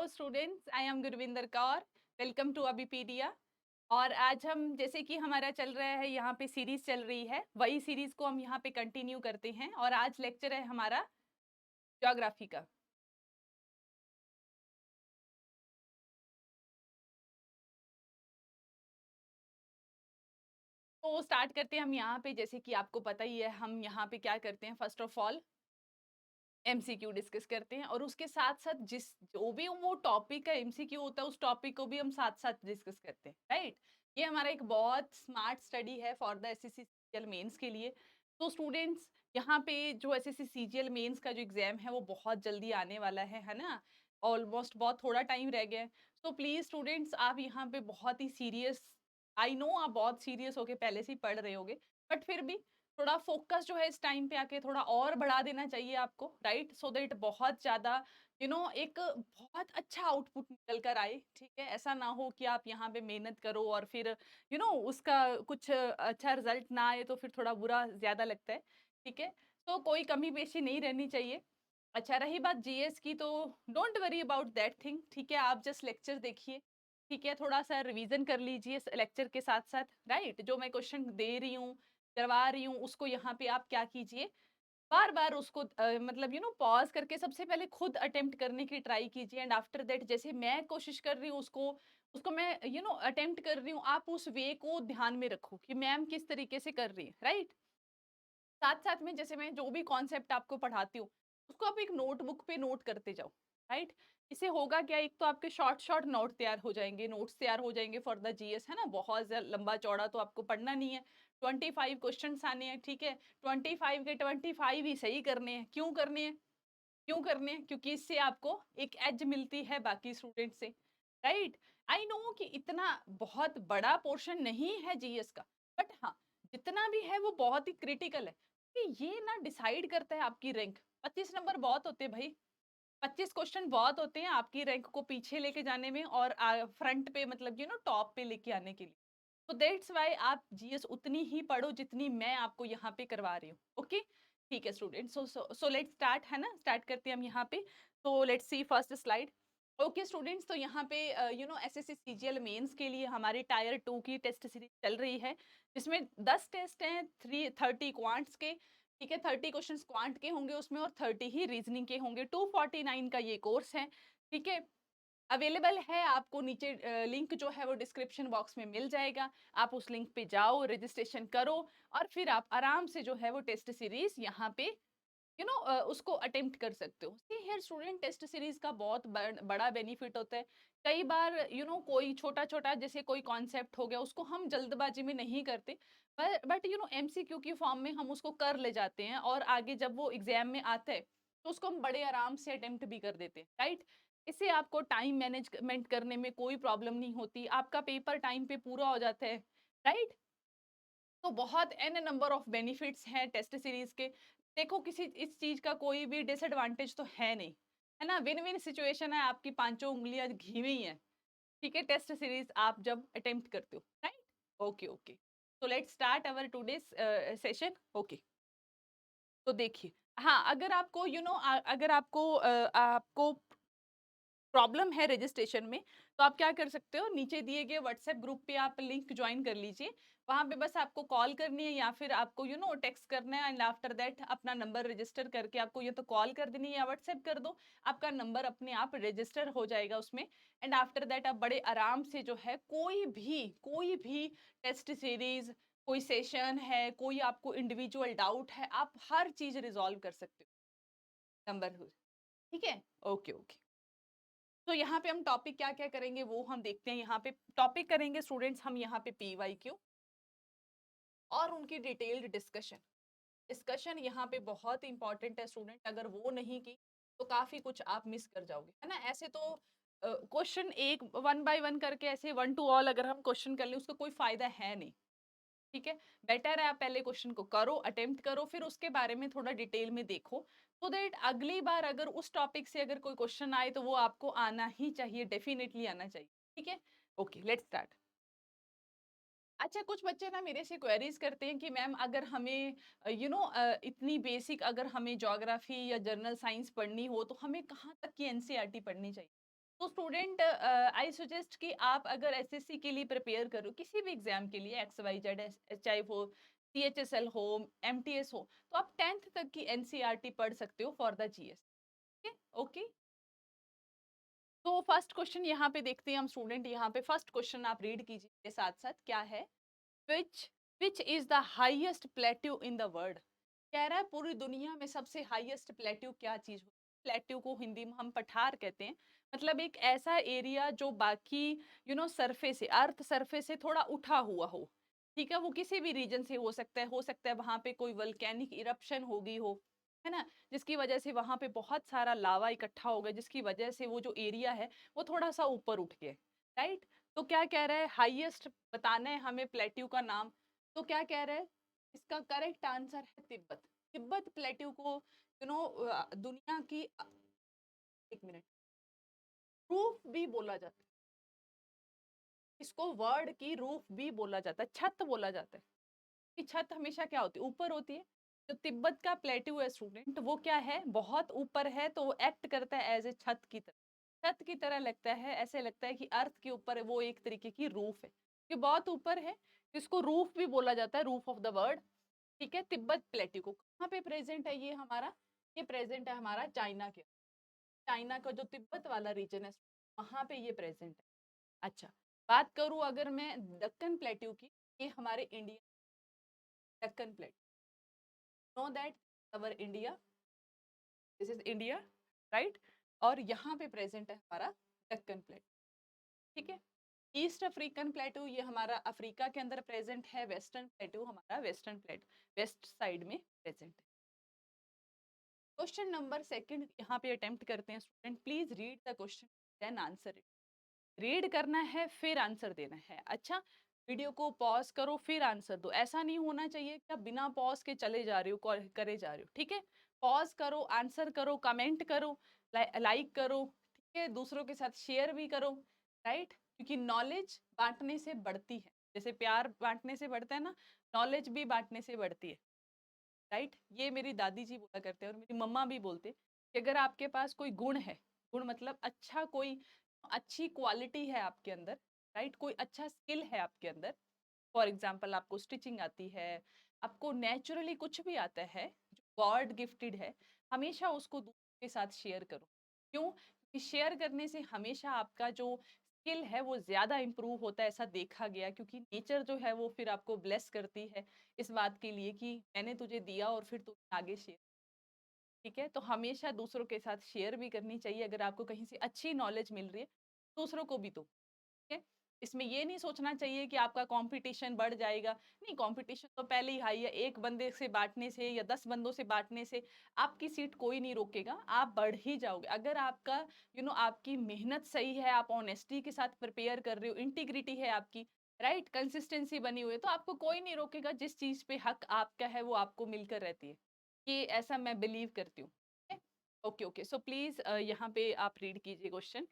Hello students, I am Gurvinder Kaur. Welcome to Abipedia. और आज हम जैसे कि हमारा चल रहा है, यहाँ पे सीरीज चल रही है, वही सीरीज को हम यहाँ पे कंटिन्यू करते हैं। और आज लेक्चर है हमारा ज्योग्राफी का। तो स्टार्ट करते हैं हम यहाँ पे। जैसे कि आपको पता ही है, हम यहाँ पे क्या करते हैं, first of all MCQ discuss करते हैं, और उसके साथ साथ जिस जो भी वो टॉपिक का एमसीक्यू होता है, उस टॉपिक को भी हम साथ साथ डिस्कस करते हैं, राइट। ये हमारा एक बहुत स्मार्ट स्टडी है for the SSC CGL mains के लिए। तो स्टूडेंट्स, यहाँ पे जो एसएससी सीजीएल मेंस का जो एग्जाम है वो बहुत जल्दी आने वाला है ना। ऑलमोस्ट बहुत थोड़ा टाइम रह गया है। तो प्लीज स्टूडेंट्स, आप यहाँ पे बहुत ही सीरियस, आई नो आप बहुत सीरियस होके पहले से ही पढ़ रहे होगे, बट फिर भी थोड़ा फोकस जो है इस टाइम पे आके थोड़ा और बढ़ा देना चाहिए आपको, राइट। सो दैट बहुत ज्यादा एक बहुत अच्छा आउटपुट निकल कर आए, ठीक है। ऐसा ना हो कि आप यहाँ पे मेहनत करो और फिर उसका कुछ अच्छा रिजल्ट ना आए, तो फिर थोड़ा बुरा ज्यादा लगता है, ठीक है। तो कोई कमी पेशी नहीं रहनी चाहिए। अच्छा, रही बात जीएस की, तो don't worry about that thing, ठीक है। आप जस्ट लेक्चर देखिए, ठीक है। थोड़ा सा रिवीजन कर लीजिए लेक्चर के साथ साथ, राइट। जो मैं क्वेश्चन दे रही हूँ, करवा रही हूँ, उसको यहाँ पे आप क्या कीजिए, बार बार उसको मतलब पॉज करके सबसे पहले खुद अटेम्प्ट करने की ट्राई कीजिए। एंड आफ्टर दैट, जैसे मैं कोशिश कर रही हूँ, उसको उसको मैं अटेम्प्ट कर रही हूँ, आप उस वे को ध्यान में रखो कि मैम किस तरीके से कर रही है, राइट। साथ साथ में जैसे मैं जो भी कॉन्सेप्ट आपको पढ़ाती हूँ, उसको आप एक नोटबुक पे नोट करते जाओ, राइट। इससे होगा क्या, एक तो आपके शॉर्ट शॉर्ट नोट तैयार हो जाएंगे, नोट्स तैयार हो जाएंगे फॉर द जीएस, है ना। बहुत ज्यादा लंबा चौड़ा तो आपको पढ़ना नहीं है। 25 क्वेश्चन आने हैं, ठीक है। 25 के 25 ही सही करने हैं। क्यों करने हैं? क्यों करने हैं? क्योंकि इससे आपको एक एज मिलती है बाकी स्टूडेंट से, राइट। आई नो कि इतना बहुत बड़ा पोर्शन नहीं है जीएस का, बट हाँ, जितना भी है वो बहुत ही क्रिटिकल है, कि ये ना डिसाइड करता है आपकी रैंक। 25 नंबर बहुत होते हैं भाई, 25 क्वेश्चन बहुत होते हैं आपकी रैंक को पीछे लेके जाने में, और फ्रंट पे मतलब टॉप पे लेके आने के लिए। तो दैट्स वाई आप जीएस उतनी ही पढ़ो जितनी मैं आपको यहाँ पे करवा रही हूँ, ओके। ठीक है स्टूडेंट, सो लेट्स स्टार्ट, है ना। स्टार्ट करते हैं हम यहाँ पे। तो let's see first slide. Okay students, तो यहाँ पे एसएससी सीजीएल मेंस के लिए हमारी टायर 2 की टेस्ट सीरीज चल रही है, जिसमें 10 टेस्ट हैं, 30 क्वांट्स के, ठीक है। 30 क्वेश्चन क्वांट के होंगे उसमें, और 30 ही रीजनिंग के होंगे। 249 का ये कोर्स है, ठीक है। अवेलेबल है आपको नीचे, लिंक जो है वो डिस्क्रिप्शन बॉक्स में मिल जाएगा। आप उस लिंक पे जाओ, रजिस्ट्रेशन करो, और फिर आप आराम से जो है वो टेस्ट सीरीज यहाँ पे उसको अटेम्प्ट कर सकते हो। See here student, test series का बहुत बड़ा बेनिफिट होता है। कई बार कोई छोटा छोटा जैसे कोई कॉन्सेप्ट हो गया, उसको हम जल्दबाजी में नहीं करते, बट एमसीक्यू की फॉर्म में हम उसको कर ले जाते हैं, और आगे जब वो एग्जाम में आता है तो उसको हम बड़े आराम से अटेम्प्ट भी कर देते हैं, राइट। इससे आपको टाइम मैनेजमेंट करने में कोई प्रॉब्लम नहीं होती, आपका पेपर टाइम पे पूरा हो जाता है, राइट। तो बहुत एन नंबर ऑफ बेनिफिट्स हैं टेस्ट सीरीज के। देखो, किसी इस चीज का कोई भी डिसएडवांटेज तो है नहीं, है ना। विन विन सिचुएशन है, आपकी पांचों उंगलियां घी में ही है, ठीक है। टेस्ट सीरीज आप जब अटेम्प्ट करते हो, राइट। ओके ओके, तो let's start our today's session, okay. तो देखिए, हाँ, अगर आपको अगर आपको प्रॉब्लम है रजिस्ट्रेशन में, तो आप क्या कर सकते हो, नीचे दिए गए व्हाट्सएप ग्रुप पे आप लिंक ज्वाइन कर लीजिए। वहां पे बस आपको कॉल करनी है, या फिर आपको टेक्स्ट करना है। एंड आफ्टर दैट अपना नंबर रजिस्टर करके आपको ये तो कॉल कर देनी है या व्हाट्सएप कर दो, आपका नंबर अपने आप रजिस्टर हो जाएगा उसमें। एंड आफ्टर दैट आप बड़े आराम से जो है कोई भी टेस्ट सीरीज, कोई सेशन है, कोई आपको इंडिविजुअल डाउट है, आप हर चीज रिजॉल्व कर सकते हो, नंबर, ठीक है। ओके ओके, तो यहाँ पे हम टॉपिक क्या क्या करेंगे वो हम देखते हैं। यहाँ पे टॉपिक करेंगे स्टूडेंट्स हम यहाँ पे पीवाईक्यू और उनकी डिटेल्ड डिस्कशन। डिस्कशन यहाँ पे बहुत इंपॉर्टेंट है स्टूडेंट, अगर वो नहीं की तो काफी कुछ आप मिस कर जाओगे, है ना। ऐसे तो क्वेश्चन एक वन बाय वन करके, ऐसे वन टू ऑल अगर हम क्वेश्चन कर ले, उसका कोई फायदा है नहीं, ठीक है। बेटर है आप पहले क्वेश्चन को करो, अटेम्प्ट करो, फिर उसके बारे में थोड़ा डिटेल में देखो, सो दैट अगली बार अगर उस टॉपिक से अगर कोई क्वेश्चन आए तो वो आपको आना ही चाहिए, डेफिनेटली आना चाहिए, ठीक है। Okay, let's start. अच्छा, कुछ बच्चे ना मेरे से क्वेरीज करते हैं कि मैम, अगर हमें इतनी बेसिक अगर हमें ज्योग्राफी या जनरल साइंस पढ़नी हो, तो हमें कहाँ तक की एनसीईआरटी पढ़नी चाहिए। तो स्टूडेंट आई सजेस्ट कि आप अगर एसएससी के लिए प्रिपेयर करो, किसी भी एग्जाम के लिए, एक्स वाई जेड, चाहे वो सीएचएसएल हो, एमटीएस हो, तो आप 10th तक की एनसीईआरटी पढ़ सकते हो फॉर द जीएस। ओके। तो फर्स्ट क्वेश्चन यहाँ पे देखते हैं हम स्टूडेंट। यहाँ पे फर्स्ट क्वेश्चन आप रीड कीजिए साथ साथ, क्या है? Which which is the highest plateau in the world? कह रहा है पूरी दुनिया में सबसे हाईएस्ट प्लेट्यू क्या चीज हो? प्लेट्यू को हिंदी में हम पठार कहते हैं। मतलब एक ऐसा एरिया जो बाकी सरफेस से, अर्थ सरफेस से थोड़ा उठा हुआ हो। ठीक है, वो किसी भी रीजन से हो सकता है वहां पे कोई वल्केनिक इरप्शन हो गई हो, है ना, जिसकी वजह से वहां पे बहुत सारा लावा इकट्ठा हो गया, जिसकी वजह से वो जो एरिया है वो थोड़ा सा ऊपर उठ गया। राइट। तो क्या कह रहा है, हाईएस्ट बताना है हमें प्लेट्यू का नाम। तो क्या कह रहा है, इसका करेक्ट आंसर है तिब्बत। तिब्बत प्लेट्यू को दुनिया की, एक मिनट, रूफ भी बोला जाता है। इसको वर्ड की रूफ भी बोला जाता है, छत बोला जाता है। कि छत हमेशा क्या होती है, ऊपर होती है। तो तिब्बत का प्लेट्यू है स्टूडेंट, वो क्या है, बहुत ऊपर है, तो वो एक्ट करता है एज ए छत की तरह। छत की तरह लगता है, ऐसे लगता है कि अर्थ के ऊपर वो एक तरीके की रूफ है, कि बहुत ऊपर है। इसको रूफ भी बोला जाता है, रूफ ऑफ द वर्ल्ड। ठीक है। तिब्बत प्लेट्यू को कहाँ पे प्रेजेंट है ये हमारा? ये प्रेजेंट है हमारा चाइना के, चाइना का जो तिब्बत वाला रीजन है, वहां पे ये प्रेजेंट है। अच्छा, बात करूं अगर मैं दक्कन प्लेट्यू की, ये हमारे India, Deccan plateau, know that our India, this is India, right. और यहाँ पे प्रेजेंट है हमारा दक्कन प्लेट। ठीक है। ईस्ट अफ्रीकन प्लेटू ये हमारा अफ्रीका के अंदर प्रेजेंट है। वेस्टर्न प्लेटू हमारा वेस्टर्न प्लेट, वेस्ट साइड में प्रेजेंट है। क्वेश्चन नंबर सेकंड यहाँ पे अटेम्प्ट करते हैं student. Please read the question then answer it. Read करना है फिर आंसर देना है। अच्छा, वीडियो को पॉज करो फिर आंसर दो। ऐसा नहीं होना चाहिए कि आप बिना पॉज के चले जा रहे हो, करे जा रहे हो। ठीक है, पॉज करो, आंसर करो, कमेंट करो, लाइक करो। ठीक है, दूसरों के साथ शेयर भी करो। राइट, क्योंकि नॉलेज बांटने से बढ़ती है, जैसे प्यार बांटने से बढ़ता है ना, नॉलेज भी बांटने से बढ़ती है। राइट, ये मेरी दादी जी बोला करते हैं और मेरी मम्मा भी बोलते कि अगर आपके पास कोई गुण है, गुण मतलब अच्छा, कोई अच्छी क्वालिटी है आपके अंदर, राइट, कोई अच्छा स्किल है आपके अंदर, फॉर एग्जाम्पल आपको स्टिचिंग आती है, आपको नेचुरली कुछ भी आता है जो गॉड गिफ्टेड है, हमेशा उसको दूसरों के साथ शेयर करो। क्यों? क्योंकि शेयर करने से हमेशा आपका जो स्किल है वो ज्यादा इंप्रूव होता है, ऐसा देखा गया। क्योंकि नेचर जो है वो फिर आपको ब्लेस करती है इस बात के लिए कि मैंने तुझे दिया और फिर तूने आगे शेयर। ठीक है, तो हमेशा दूसरों के साथ शेयर भी करनी चाहिए। अगर आपको कहीं से अच्छी नॉलेज मिल रही है, दूसरों को भी दो। ठीक है, इसमें ये नहीं सोचना चाहिए कि आपका कंपटीशन बढ़ जाएगा। नहीं, कंपटीशन तो पहले ही हाई है। एक बंदे से बांटने से या 10 बंदों से बांटने से आपकी सीट कोई नहीं रोकेगा, आप बढ़ ही जाओगे। अगर आपका आपकी मेहनत सही है, आप ऑनेस्टी के साथ प्रिपेयर कर रहे हो, इंटीग्रिटी है आपकी, राइट, कंसिस्टेंसी बनी हुई है, तो आपको कोई नहीं रोकेगा। जिस चीज पे हक आपका है वो आपको मिलकर रहती है। ये ऐसा मैं बिलीव करती हूँ। ओके ओके, सो प्लीज यहाँ पे आप रीड कीजिए क्वेश्चन।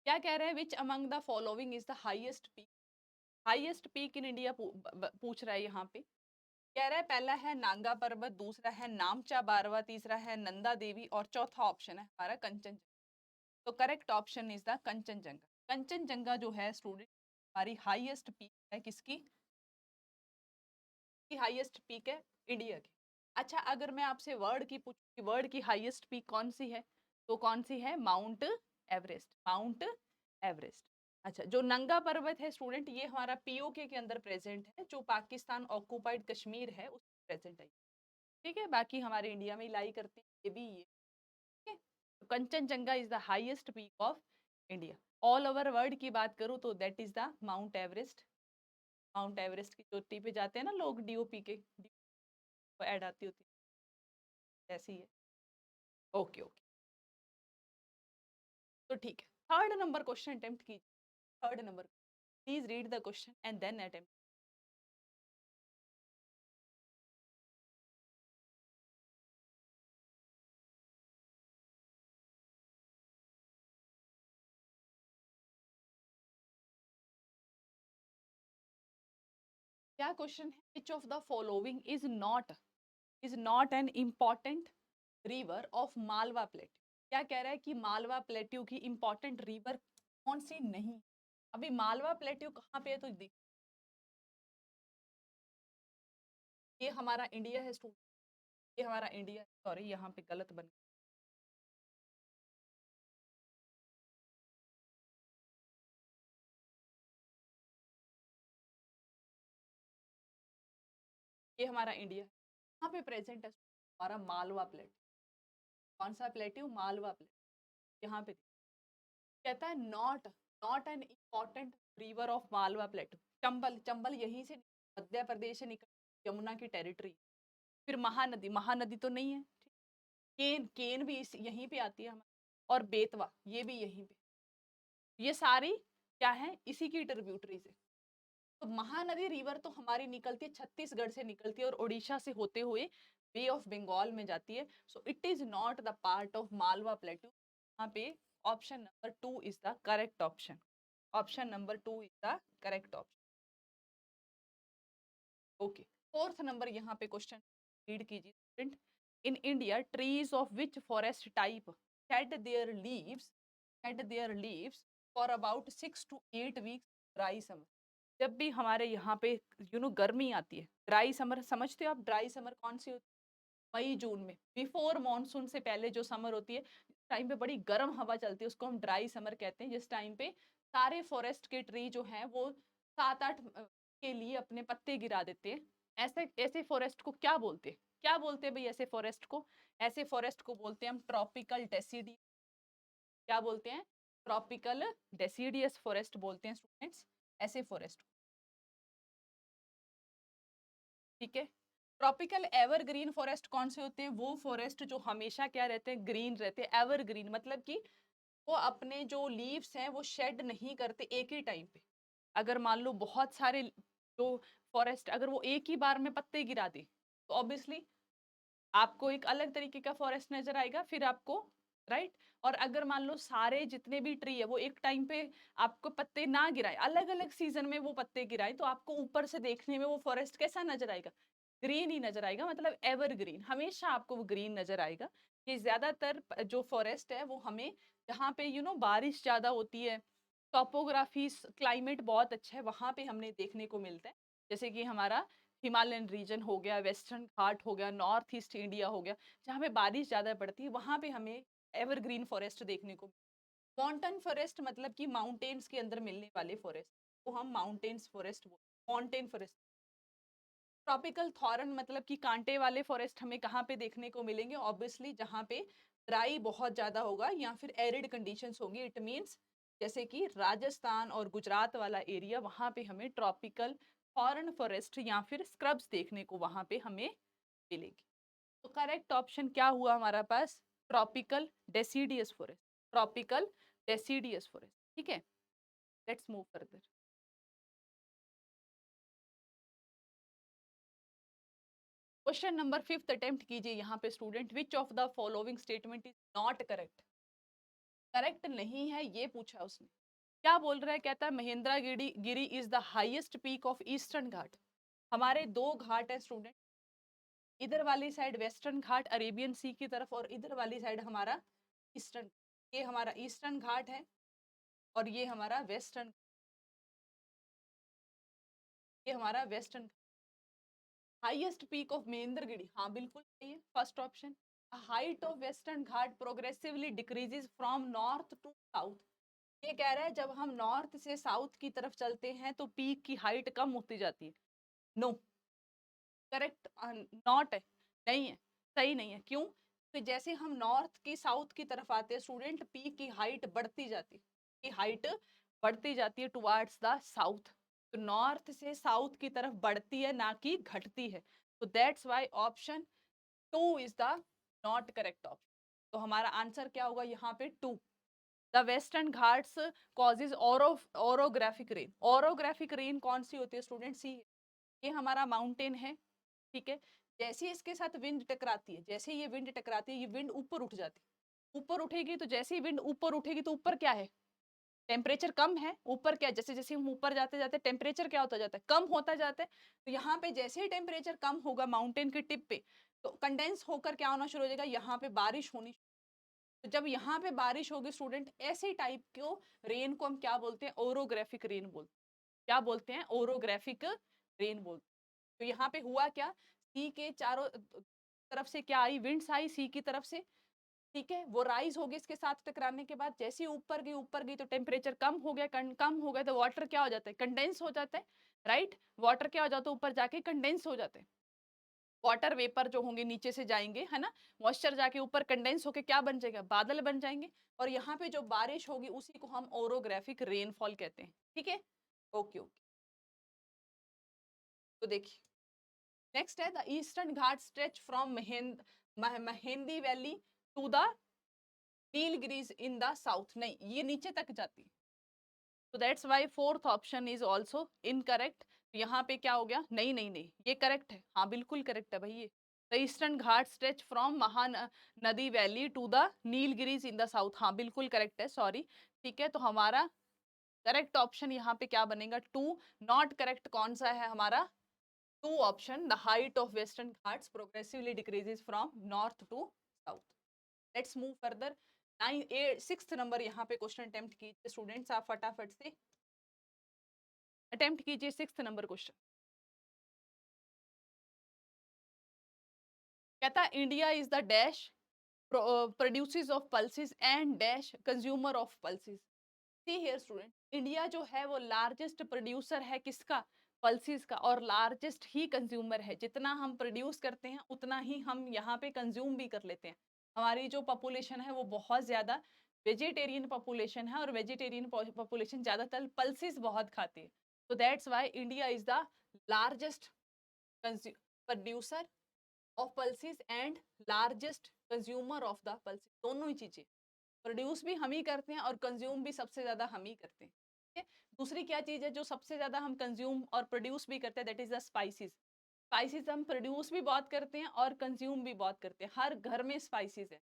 क्या कह रहे हैं, विच among the following is the highest peak? Highest peak in India पूछ रहा है यहाँ पे। कह रहा है पहला है नांगा पर्वत, दूसरा है नामचा बारवा, तीसरा है नंदा देवी और चौथा ऑप्शन है हमारा कंचनजंगा। तो correct option is the Kanchenjunga. Kanchenjunga जो है स्टूडेंट हमारी हाईएस्ट पीक है, किसकी की हाईएस्ट पीक है? इंडिया की। अच्छा, अगर मैं आपसे वर्ल्ड की पूछूं, वर्ल्ड की हाईएस्ट पीक कौन सी है, तो कौन सी है? Mount Everest, mount Everest. अच्छा, जो नंगा पर्वत है स्टूडेंट, ये हमारा पीओके के अंदर प्रेजेंट है, जो पाकिस्तान ऑक्युपाइड कश्मीर है उस प्रेजेंट है। ठीक है, बाकी हमारे इंडिया में लाई करते हैं ये भी ये। ठीक है, तो Kanchenjunga is the highest peak of India. All over world की बात करूँ तो that is the mount Everest. Mount Everest की चोटी पे जाते हैं ना लोग, डीओपी के ऐड आती होती है, ऐसी है। ओके ओके, तो ठीक है। थर्ड नंबर क्वेश्चन अटेम्प्ट कीजिए। Third number, please read the question and then attempt. क्या क्वेश्चन है, which of the following is not an important river of Malwa plateau. क्या कह रहा है कि मालवा प्लेट्यू की इंपॉर्टेंट रिवर कौन सी नहीं। अभी मालवा प्लेट्यू कहाँ पे है, तो देख, ये हमारा इंडिया है स्टूडेंट, ये हमारा इंडिया है, सॉरी यहाँ पे गलत बन, ये हमारा इंडिया है, यहाँ पे प्रेजेंट है हमारा मालवा प्लेट्यू। कौन सा प्लेट्यू, मालवा प्लेट्यू, यहाँ पे कहता है not not an important river of Malwa plateau. Chambal, Chambal यहीं से मध्य प्रदेश से निकल, यमुना की टेरिटरी। फिर महानदी, महानदी तो नहीं है। केन, केन भी इस यहीं पे आती है हमारी, और बेतवा ये भी यहीं पे, ये सारी क्या है, इसी की ट्रिब्यूटरी से। तो महानदी रिवर तो हमारी निकलती है छत्तीसगढ़ से निकलती है और उड़ीसा से होते हुए बे ऑफ बंगाल में जाती है। So it is not the part of Malwa plateau. यहाँ पे option number 2 is the correct option. Option number 2 is the correct option. Okay, fourth number यहाँ पे क्वेश्चन रीड कीजिए student. In India trees of which forest type shed their leaves shed their leaves for about 6 to 8 weeks dry summer। जब भी हमारे यहाँ पे गर्मी आती है, ड्राई समर समझते हो आप, ड्राई समर कौन सी होती है, मई जून में, बिफोर मानसून से पहले जो समर होती है, जिस टाइम पे बड़ी गर्म हवा चलती है, उसको हम ड्राई समर कहते हैं। जिस टाइम पे सारे फॉरेस्ट के ट्री जो हैं वो 7-8 के लिए अपने पत्ते गिरा देते हैं। ऐसे ऐसे फॉरेस्ट को क्या बोलते हैं, क्या बोलते हैं भाई ऐसे फॉरेस्ट को? ऐसे फॉरेस्ट को बोलते हैं हम ट्रॉपिकल डेसिडी, क्या बोलते हैं, ट्रॉपिकल डेसिडियस फॉरेस्ट बोलते हैं स्टूडेंट्स ऐसे फॉरेस्ट। ठीक है, ट्रॉपिकल एवरग्रीन फॉरेस्ट कौन से होते हैं, वो फॉरेस्ट जो हमेशा क्या रहते हैं, ग्रीन रहते हैं। एवरग्रीन मतलब कि वो अपने जो लीव्स हैं वो शेड नहीं करते एक ही टाइम पे। अगर मान लो बहुत सारे जो फॉरेस्ट, अगर वो एक ही बार में पत्ते गिरा दे, तो ऑब्वियसली आपको एक अलग तरीके का फॉरेस्ट नजर आएगा फिर आपको, राइट। और अगर मान लो सारे जितने भी ट्री है वो एक टाइम पे आपको पत्ते ना गिराए, अलग अलग सीजन में वो पत्ते गिराए, तो आपको ऊपर से देखने में वो फॉरेस्ट कैसा नजर आएगा, ग्रीन ही नजर आएगा। मतलब एवरग्रीन, हमेशा आपको वो ग्रीन नजर आएगा। ये ज्यादातर जो फॉरेस्ट है वो हमें जहाँ पे बारिश ज्यादा होती है, टॉपोग्राफी क्लाइमेट बहुत अच्छा है, वहां पे हमने देखने को मिलता है। जैसे कि हमारा हिमालयन रीजन हो गया, वेस्टर्न घाट हो गया, नॉर्थ ईस्ट इंडिया हो गया, जहाँ पे बारिश ज्यादा पड़ती है, वहां पे हमें एवरग्रीन फॉरेस्ट देखने को। माउंटेन फॉरेस्ट मतलब कि माउंटेन्स के अंदर मिलने वाले फॉरेस्ट, वो हम माउंटेन्स फॉरेस्ट बोलते हैं, माउंटेन फॉरेस्ट। ट्रॉपिकल थॉर्न मतलब कि कांटे वाले फॉरेस्ट हमें कहाँ पे देखने को मिलेंगे, ऑब्वियसली जहाँ पे ड्राई बहुत ज्यादा होगा या फिर एरिड कंडीशंस होंगी। इट मींस जैसे कि राजस्थान और गुजरात वाला एरिया, वहां पे हमें ट्रॉपिकल थॉर्न फॉरेस्ट या फिर स्क्रब्स देखने को वहां पे हमें मिलेगी। तो करेक्ट ऑप्शन क्या हुआ हमारा पास, tropical deciduous forest, tropical deciduous forest. ठीक है, let's move further. Question number 5th attempt कीजिए यहाँ पे student. Which of the following statement is not correct, correct नहीं है ये पूछा उसने। क्या बोल रहा है, कहता है Mahendragiri Giri is the highest peak of Eastern Ghat. हमारे दो घाट है स्टूडेंट, इधर वाली side Western Ghat Arabian Sea की तरफ, और इधर वाली साइड हमारा ईस्टर्न, ये हमारा ईस्टर्न घाट है और ये हमारा वेस्टर्न, ये हमारा western. Highest peak of Mahendragiri, हाँ बिल्कुल सही है, first option. Height of western ghat progressively decreases from north to south. ये कह रहा है जब हम नॉर्थ से साउथ की तरफ चलते हैं तो पीक की हाइट कम होती जाती है। नो, करेक्ट नॉट है, नहीं है, सही नहीं है। क्यों? तो जैसे हम नॉर्थ की साउथ की तरफ आते हैं स्टूडेंट, पीक की हाइट बढ़ती जाती है, की हाइट बढ़ती जाती है टुवार्ड्स द साउथ। तो नॉर्थ से साउथ की तरफ बढ़ती है ना कि घटती है। तो that's why option 2 is the not correct option. तो हमारा आंसर क्या होगा यहाँ पे 2। The western Ghats causes orographic rain. Orographic rain कौन सी होती है स्टूडेंट, सी, ये हमारा माउंटेन है। ठीक है, जैसे ही इसके साथ विंड टकराती है, जैसे ही ये विंड टकराती है, ये विंड ऊपर उठ जाती है। ऊपर उठेगी तो जैसे ही विंड ऊपर उठेगी तो ऊपर क्या है, टेम्परेचर कम है, ऊपर क्या, जैसे जैसे हम ऊपर जाते जाते टेम्परेचर क्या होता जाता है, कम होता जाता है। तो यहाँ पे जैसे ही टेम्परेचर कम होगा माउंटेन के टिप पे, तो कंडेंस होकर क्या होना शुरू हो जाएगा, यहाँ पे बारिश होनी। तो जब यहाँ पे बारिश होगी स्टूडेंट, ऐसे टाइप को रेन को हम क्या बोलते हैं, ओरोग्राफिक रेन बोलते हैं। क्या बोलते हैं, ओरोग्राफिक रेन बोलते हैं। तो यहाँ पे हुआ क्या, सी के चारों तरफ से क्या आई, विंड्स आई सी की तरफ से, ठीक है, वो राइज होगी इसके साथ टकराने के बाद, जैसे ही ऊपर गई तो टेम्परेचर कम हो गया, कम हो गया तो वाटर क्या हो जाता है, कंडेंस हो जाता है, राइट। वाटर क्या हो जाता है, ऊपर जाके कंडेंस हो जाते हैं। वाटर वेपर जो होंगे नीचे से जाएंगे, है ना, मॉइस्चर जाके ऊपर कंडेंस होके क्या बन जाएगा, बादल बन जाएंगे। और यहाँ पे जो बारिश होगी उसी को हम ओरोग्राफिक रेनफॉल कहते हैं, ठीक है। ओके ओके, तो देखिए नेक्स्ट है the eastern Ghat stretch from Mahanadi valley to the Nilgiris in the south, नहीं ये नीचे तक जाती है। तो that's why fourth option is also incorrect. यहाँ पे क्या हो गया, नहीं नहीं नहीं, ये करेक्ट है, हाँ बिल्कुल करेक्ट है भाई ये। The eastern Ghat stretch from Mahanadi valley to the Nilgiris in the south, हाँ बिल्कुल करेक्ट है, सॉरी। ठीक है, तो हमारा करेक्ट ऑप्शन यहाँ पे क्या बनेगा, टू। नॉट करेक्ट कौन सा है हमारा, two option, the height of western ghats progressively decreases from north to south. Let's move further. 6th number यहाँ पे क्वेश्चन अटेम्प्ट कीजिए स्टूडेंट्स, आप फटाफट से अटेम्प्ट कीजिए 6th नंबर क्वेश्चन। कहता है India is the dash produces of pulses and dash consumer of pulses. C here student, India जो है वो लार्जेस्ट प्रोड्यूसर है किसका, पल्सेस का, और लार्जेस्ट ही कंज्यूमर है। जितना हम प्रोड्यूस करते हैं उतना ही हम यहाँ पे कंज्यूम भी कर लेते हैं। हमारी जो पॉपुलेशन है वो बहुत ज्यादा वेजिटेरियन पॉपुलेशन है, और वेजिटेरियन पॉपुलेशन ज्यादातर पल्सेस बहुत खाती है। तो that's why India is the largest producer of pulses and largest consumer of the pulses, दोनों ही चीजें। प्रोड्यूस भी हम ही करते हैं और कंज्यूम भी सबसे ज्यादा हम ही करते हैं, ठीक है। दूसरी क्या चीज है जो सबसे ज्यादा हम कंज्यूम और प्रोड्यूस भी करते हैं, that is the spices. Spices हम प्रोड्यूस भी बहुत करते हैं और कंज्यूम भी बहुत करते हैं, हर घर में स्पाइसेस है,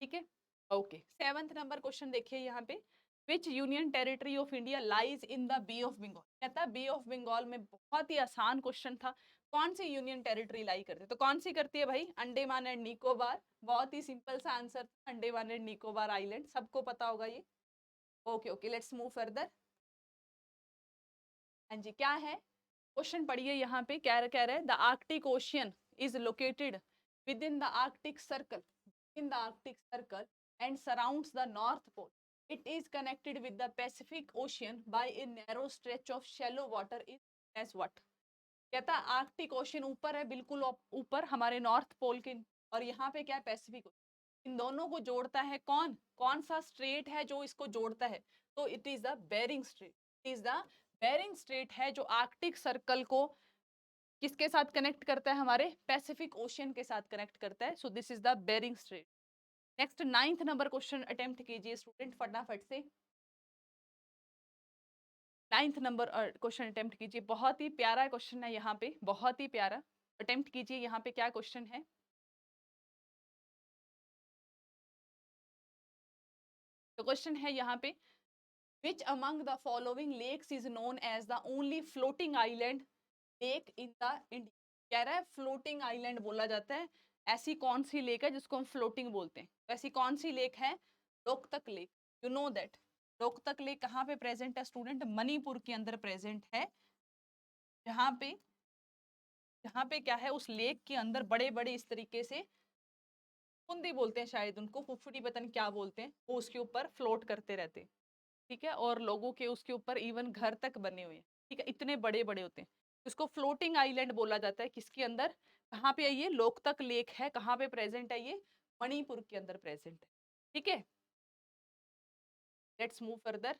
ठीक है। ओके, 7th नंबर क्वेश्चन देखिए यहाँ पे, which union territory of India lies in the bay of Bengal. कहता है बे ऑफ बंगाल में, बहुत ही आसान क्वेश्चन था, कौन सी यूनियन टेरिटरी लाई करती है, तो कौन सी करती है भाई, अंडमान एंड निकोबार। बहुत ही सिंपल सा answer, Andaman and Nicobar island, सबको पता होगा ये। Okay okay, let's move further. हाँ जी, क्या है क्वेश्चन, पढ़िए यहाँ पे, क्या कह रहे हैं, the Arctic ocean is located with in the Arctic circle, in the Arctic Circle and surrounds the North Pole. It is connected with the Pacific Ocean by a narrow stretch of shallow water is as what? कहता है Arctic ocean ऊपर है, बिल्कुल ऊपर हमारे north pole के, और यहाँ पे क्या है, पैसिफिक। इन दोनों को जोड़ता है कौन, कौन सा स्ट्रेट है जो इसको जोड़ता है, तो it is the Bering strait. It is the Bering strait है जो आर्कटिक सर्कल को किसके साथ कनेक्ट करता है, हमारे पैसिफिक ओशियन के साथ कनेक्ट करता है। So this is the Bering strait. Next 9th number question attempt कीजिए स्टूडेंट फटाफट से। 9th नंबर क्वेश्चन अटेम्प्ट कीजिए, बहुत ही प्यारा क्वेश्चन है यहाँ पे, बहुत ही प्यारा। अटेम्प्ट कीजिए, यहाँ पे क्या क्वेश्चन है। तो क्वेश्चन है यहाँ पे, which among the following lakes is known as the only floating island lake in the India. कह रहा है फ्लोटिंग आइलैंड बोला जाता है, ऐसी कौन सी लेक है जिसको हम फ्लोटिंग बोलते हैं, ऐसी कौन सी लेक है, Loktak lake. You know that Loktak lake कहाँ पे प्रेजेंट है स्टूडेंट, मणिपुर के अंदर प्रेजेंट है। जहाँ पे, जहाँ पे क्या है, उस लेक के अंदर बड़े बड़े इस तरीके से फुंदी बोलते हैं शायद उनको, फुफड़ी पता नहीं क्या बोलते हैं, वो उसके ऊपर फ्लोट करते रहते हैं, ठीक है। और लोगों के उसके ऊपर इवन घर तक बने हुए हैं, ठीक है, इतने बड़े बड़े होते हैं। इसको फ्लोटिंग आइलैंड बोला जाता है, किसके अंदर, कहाँ पे है ये, लोकतक लेक है, कहाँ पे प्रेजेंट है ये, मणिपुर के अंदर प्रेजेंट है, ठीक है। Let's move further.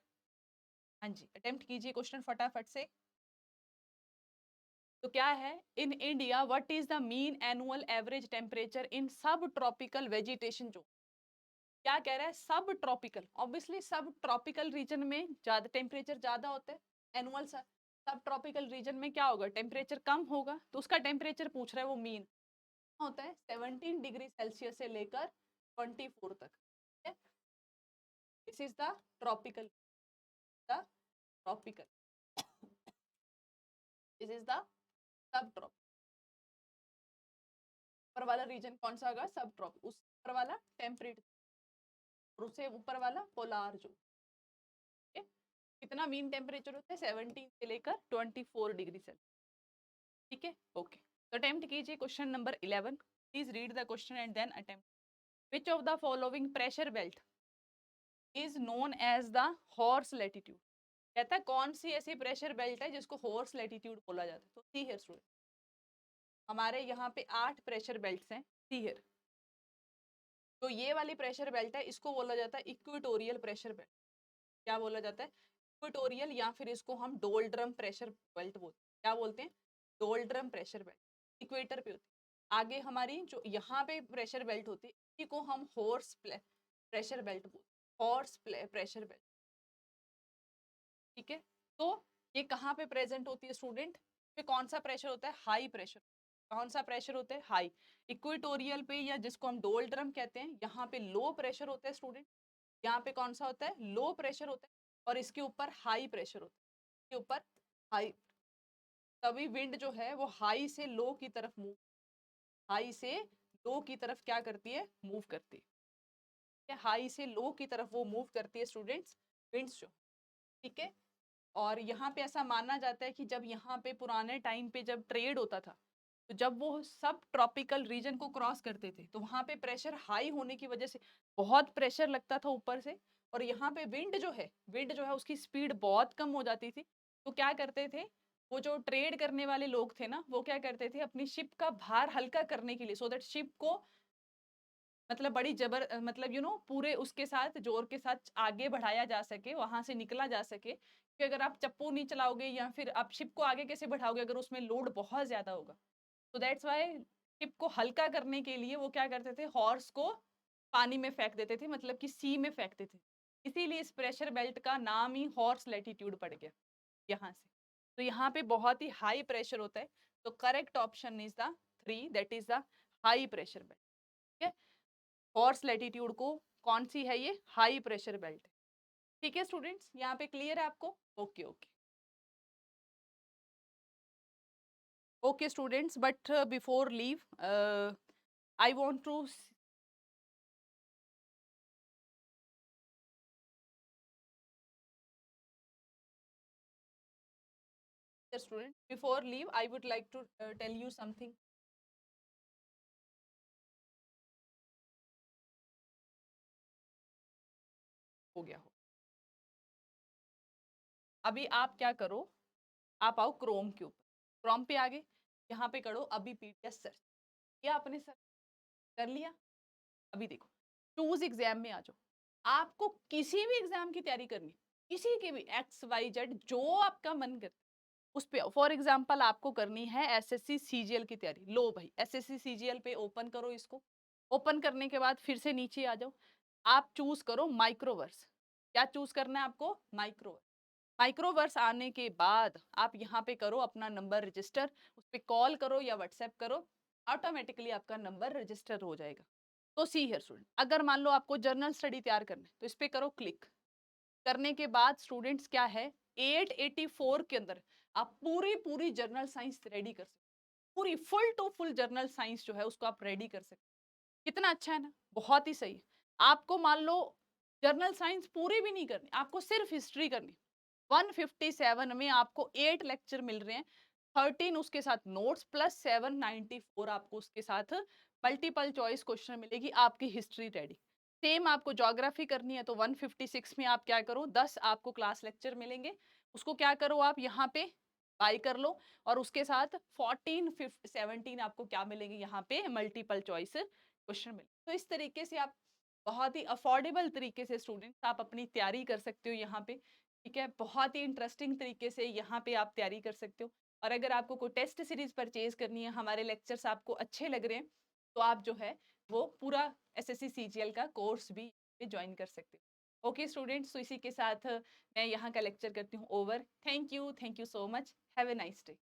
हाँ जी, अटेम्प्ट कीजिए क्वेश्चन फटाफट से। तो क्या है, in India what is the mean annual average temperature in सब ट्रॉपिकल वेजिटेशन जोन। क्या कह रहा है, सब ट्रॉपिकल, ऑब्वियसली सब ट्रॉपिकल रीजन में ज्यादा टेम्परेचर ज्यादा होता है, एनुअल सब ट्रॉपिकल रीजन में क्या होगा, टेम्परेचर कम होगा, तो उसका टेम्परेचर पूछ रहा है वो मीन होता है 17 डिग्री सेल्सियस से लेकर 24 तक, this is the tropical. The tropical, this is the sub tropical. ऊपर वाला रीजन कौन सा होगा? सब ट्रॉपिक। उस ऊपर वाला टेम्परेट और उससे ऊपर वाला पोलार जोन। कितना मीन टेम्परेचर होता है? 17 से लेकर 24 डिग्री सेल्सियस। ठीक है, ओके। तो अटेम्प्ट कीजिए question number 11। Please read the question and then attempt. Which of the following pressure belt is known as the horse latitude? कहता है कौन सी ऐसी प्रेशर बेल्ट है जिसको हॉर्स लैटिट्यूड बोला जाता है? तो सी हियर स्टूडेंट, हमारे यहाँ पे 8 प्रेशर बेल्ट्स हैं। सी हियर, तो ये वाली प्रेशर बेल्ट है, इसको बोला जाता है इक्वेटोरियल प्रेशर बेल्ट। क्या बोला जाता है? इक्वेटोरियल, या फिर इसको हम डोल्ड्रम प्रेशर बेल्ट बोलते हैं। क्या बोलते हैं? Doldrum pressure belt. इक्वेटर पे होती है। आगे हमारी जो यहाँ पे प्रेशर बेल्ट होती है, इसी को हम हॉर्स प्रेशर बेल्ट बोलते हैं। Horse pressure belt. ठीक है, तो ये कहाँ पे प्रेजेंट होती है स्टूडेंट? पे कौन सा प्रेशर होता है? High pressure. कौन सा प्रेशर होता है? हाई। इक्वेटोरियल पे, या जिसको हम डोल्ड्रम कहते हैं, यहाँ पे लो प्रेशर होता है स्टूडेंट। यहाँ पे कौन सा होता है? लो प्रेशर होता है। और इसके ऊपर हाई प्रेशर होता है, इसके ऊपर हाई। तभी विंड जो है वो हाई से लो की तरफ मूव, हाई से लो की तरफ क्या करती है? मूव करती है। हाई से लो की तरफ वो मूव करती है स्टूडेंट्स, विंड्स जो। ठीक है, और यहाँ पे ऐसा माना जाता है कि जब यहाँ पे पुराने टाइम पे जब ट्रेड होता था, तो जब वो सब ट्रॉपिकल रीजन को क्रॉस करते थे, तो वहाँ पे प्रेशर हाई होने की वजह से बहुत प्रेशर लगता था ऊपर से, और यहाँ पे विंड जो है उसकी स्पीड बहुत कम हो जाती थी। तो क्या करते थे वो जो ट्रेड करने वाले लोग थे ना, वो क्या करते थे अपनी शिप का भार हल्का करने के लिए, सो दैट शिप को मतलब बड़ी मतलब पूरे उसके साथ जोर के साथ आगे बढ़ाया जा सके, वहां से निकला जा सके। कि अगर आप चप्पू नहीं चलाओगे या फिर आप शिप को आगे कैसे बढ़ाओगे अगर उसमें लोड बहुत ज्यादा होगा? तो दैट्स वाई शिप को हल्का करने के लिए वो क्या करते थे? हॉर्स को पानी में फेंक देते थे, मतलब कि सी में फेंकते थे। इसीलिए इस प्रेशर बेल्ट का नाम ही हॉर्स लैटिट्यूड पड़ गया यहाँ से। तो यहाँ पे बहुत ही हाई प्रेशर होता है। तो correct option is the 3, that is the high pressure belt. ठीक है, हॉर्स लैटिट्यूड को कौन सी है? ये हाई प्रेशर बेल्ट। ठीक है स्टूडेंट्स, यहाँ पे क्लियर है आपको? Okay okay okay students, but before leave I want to student, before leave I would like to tell you something. हो गया हो, अभी आप क्या करो, आप आओ क्रोम के ऊपर। क्रोम पे आगे, यहाँ पे करो अभी पीडीएफ सर्च। या आपने सर्च कर लिया? अभी देखो, चूज एग्जाम में आ जाओ। आपको किसी भी एग्जाम की तैयारी करनी, किसी के भी XYZ जो आपका मन करे उस पे। फॉर एग्जाम्पल आपको करनी है एसएससी सीजीएल की तैयारी, लो भाई एसएससी सीजीएल पे ओपन करो इसको। ओपन करने के बाद फिर से नीचे आ जाओ, आप चूज करो माइक्रोवर्स। क्या चूज करना है आपको? माइक्रोवर्स। माइक्रोवर्स आने के बाद आप यहाँ पे करो अपना नंबर रजिस्टर, उस पर कॉल करो या व्हाट्सएप करो, ऑटोमेटिकली आपका नंबर रजिस्टर हो जाएगा। तो सी हियर स्टूडेंट, अगर मान लो आपको जर्नल स्टडी तैयार करना है तो इस पे करो क्लिक। करने के बाद स्टूडेंट्स क्या है, 884 के अंदर आप पूरी पूरी जर्नल साइंस रेडी कर सकते, पूरी full to full general science जो है उसको आप रेडी कर सकते। कितना अच्छा है ना, बहुत ही सही। आपको मान लो जर्नल साइंस पूरी भी नहीं करनी, आपको सिर्फ हिस्ट्री करनी। 157 में आपको 8 लेक्चर मिल रहे हैं, 13 उसके साथ नोट्स प्लस 794 आपको उसके साथ मल्टीपल चॉइस क्वेश्चन मिलेगी आपकी हिस्ट्री रेडी। सेम आपको ज्योग्राफी करनी है तो 156 में आप क्या करो, 10 आपको क्लास लेक्चर मिलेंगे, उसको क्या करो आप यहाँ पे बाय कर लो। और उसके साथ 14 17 आपको क्या मिलेंगे यहाँ पे, मल्टीपल चॉइस क्वेश्चन मिले। तो इस तरीके से आप बहुत ही अफोर्डेबल तरीके से स्टूडेंट्स आप अपनी तैयारी कर सकते हो यहाँ पे। ठीक है, बहुत ही इंटरेस्टिंग तरीके से यहाँ पे आप तैयारी कर सकते हो। और अगर आपको कोई टेस्ट सीरीज परचेज करनी है, हमारे लेक्चर्स आपको अच्छे लग रहे हैं, तो आप जो है वो पूरा एसएससी सीजीएल का कोर्स भी ज्वाइन कर सकते हो। ओके स्टूडेंट्स, तो इसी के साथ मैं यहाँ का लेक्चर करती हूँ over. Thank you so much, have a nice day.